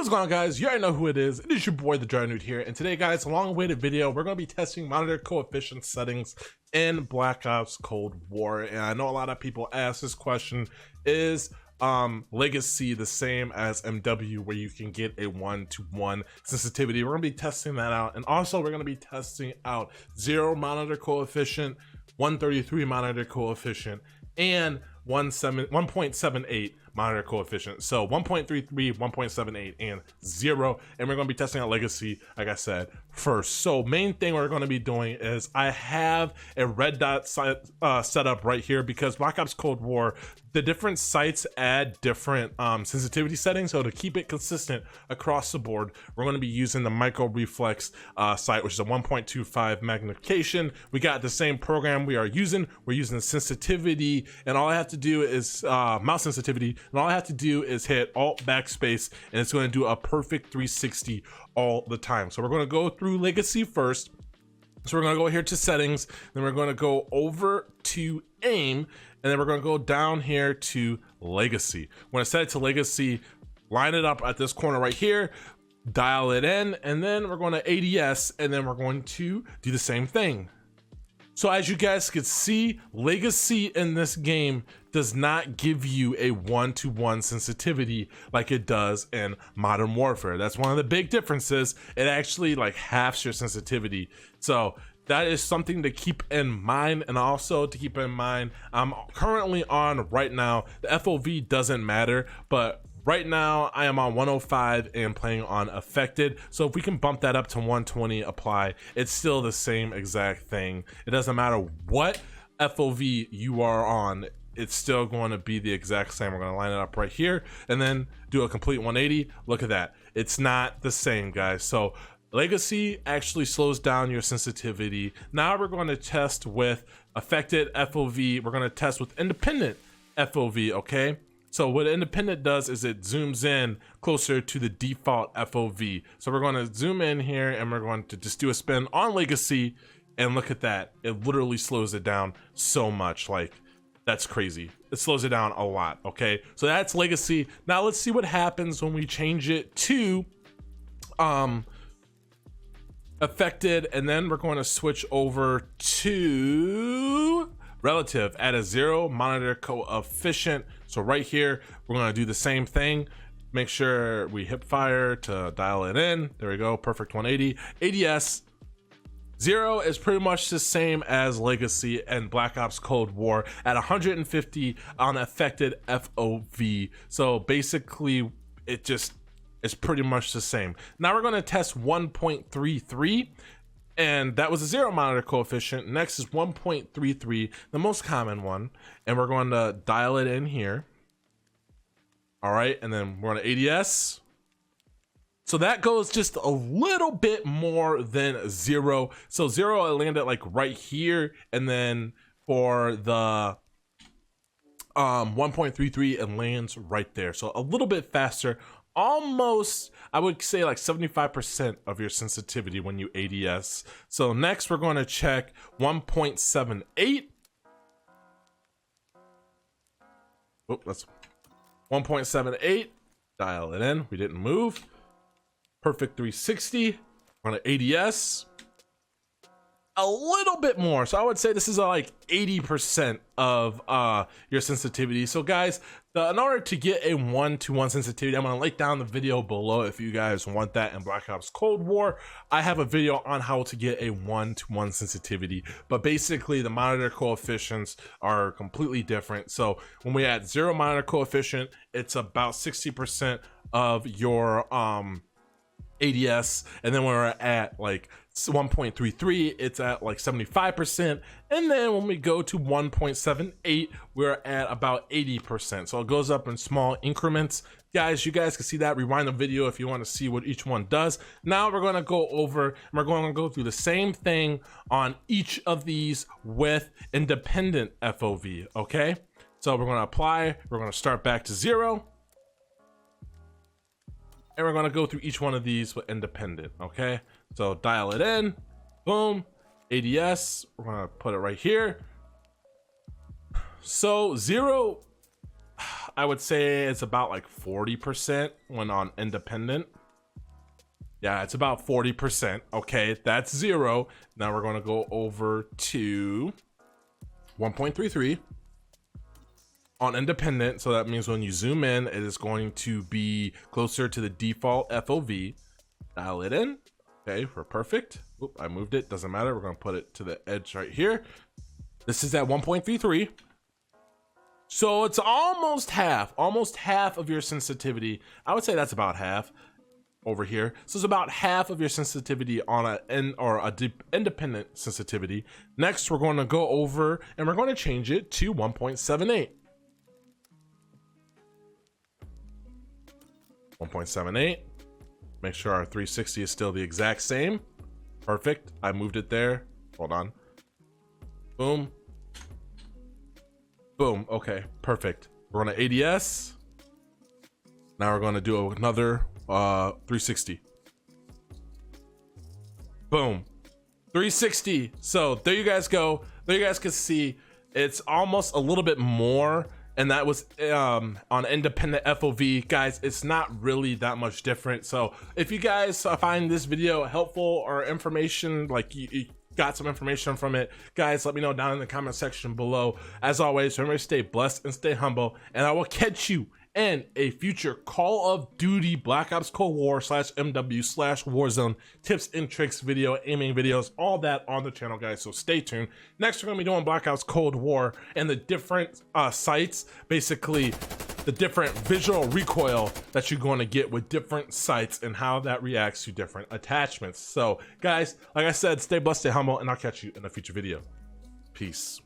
What's going on, guys? You already know who it is. It is your boy, the Jarnude here. And today, guys, a long-awaited video. We're going to be testing monitor coefficient settings in Black Ops Cold War. And I know a lot of people ask this question, is Legacy the same as MW, where you can get a 1-to-1 sensitivity? We're going to be testing that out. And also, we're going to be testing out 0 monitor coefficient, 133 monitor coefficient, and 1.78 monitor coefficient. So 1.33, 1.78, and 0. And we're going to be testing out Legacy, like I said, first. So main thing we're going to be doing is I have a red dot set up right here, because Black Ops Cold War, the different sites add different sensitivity settings. So to keep it consistent across the board, we're going to be using the Micro Reflex site, which is a 1.25 magnification. We got the same program we are using. We're using sensitivity, and all I have to do is mouse sensitivity, and all I have to do is hit Alt Backspace, and it's going to do a perfect 360 all the time. So we're going to go through Legacy first. So we're going to go here to settings, then we're going to go over to aim, and then we're going to go down here to Legacy. When I set it to Legacy, line it up at this corner right here, dial it in, and then we're going to ADS, and then we're going to do the same thing. So as you guys can see, Legacy in this game does not give you a 1-to-1 sensitivity like it does in Modern Warfare. That's one of the big differences. It actually like halves your sensitivity. So that is something to keep in mind. And also to keep in mind, I'm currently on right now, the FOV doesn't matter, but right now I am on 105 and playing on affected. So if we can bump that up to 120, apply, it's still the same exact thing. It doesn't matter what FOV you are on, it's still going to be the exact same. We're going to line it up right here and then do a complete 180. Look at that. It's not the same, guys. So Legacy actually slows down your sensitivity. Now we're going to test with affected FOV. We're going to test with independent FOV, okay? So what independent does is it zooms in closer to the default FOV. So we're going to zoom in here and we're going to just do a spin on Legacy, and look at that. It literally slows it down so much. Like, that's crazy. It slows it down a lot, okay? So that's Legacy. Now let's see what happens when we change it to affected, and then we're going to switch over to relative at a 0 monitor coefficient. So right here, we're going to do the same thing. Make sure we hip fire to dial it in. There we go. Perfect 180. ADS 0 is pretty much the same as Legacy and Black Ops Cold War at 150 on affected FOV. So basically, it's pretty much the same. Now we're going to test 1.33. And that was a 0 monitor coefficient. Next is 1.33, the most common one. And we're going to dial it in here. All right, and then we're going to ADS. So that goes just a little bit more than 0. So 0, I landed like right here. And then for the 1.33, it lands right there. So a little bit faster. Almost, I would say like 75% of your sensitivity when you ADS. So next we're going to check 1.78. Oh, that's 1.78. Dial it in. We didn't move. Perfect 360. We're going to ADS. A little bit more. So I would say this is like 80% of your sensitivity. So guys, in order to get a 1-to-1 sensitivity, I'm going to link down the video below if you guys want that in Black Ops Cold War. I have a video on how to get a 1-to-1 sensitivity, but basically the monitor coefficients are completely different. So when we add 0 monitor coefficient, it's about 60% of your ADS, and then when we're at like 1.33, it's at like 75%, and then when we go to 1.78, we're at about 80%. So it goes up in small increments, guys. You guys can see that. Rewind the video if you want to see what each one does. Now we're going to go over and we're going to go through the same thing on each of these with independent FOV. Okay, so we're going to apply. We're going to start back to 0. And we're going to go through each one of these with independent, okay? So dial it in, boom, ADS, we're going to put it right here. So 0, I would say it's about like 40% when on independent. Yeah, it's about 40%. Okay, that's 0. Now we're going to go over to 1.33 on independent. So that means when you zoom in, it is going to be closer to the default FOV. Dial it in. Okay, we're perfect. Oop, I moved it. Doesn't matter. We're going to put it to the edge right here. This is at 1.33. So it's almost half of your sensitivity. I would say that's about half over here. So it's about half of your sensitivity on a independent sensitivity. Next, we're going to go over and we're going to change it to 1.78. 1.78. Make sure our 360 is still the exact same. Perfect. I moved it there. Hold on. Boom. Boom. Okay, perfect. We're on an ADS. Now we're going to do another 360. Boom. 360. So there you guys go. There you guys can see it's almost a little bit more, and that was on independent FOV. Guys, it's not really that much different. So if you guys find this video helpful or information, like you got some information from it, guys, let me know down in the comment section below. As always, remember to stay blessed and stay humble, and I will catch you in a future Call of Duty Black Ops Cold War /MW/Warzone tips and tricks video, aiming videos, all that on the channel, guys. So stay tuned. Next, we're gonna be doing Black Ops Cold War and the different sights, basically the different visual recoil that you're going to get with different sights and how that reacts to different attachments. So guys, like I said, stay blessed, stay humble, and I'll catch you in a future video. Peace.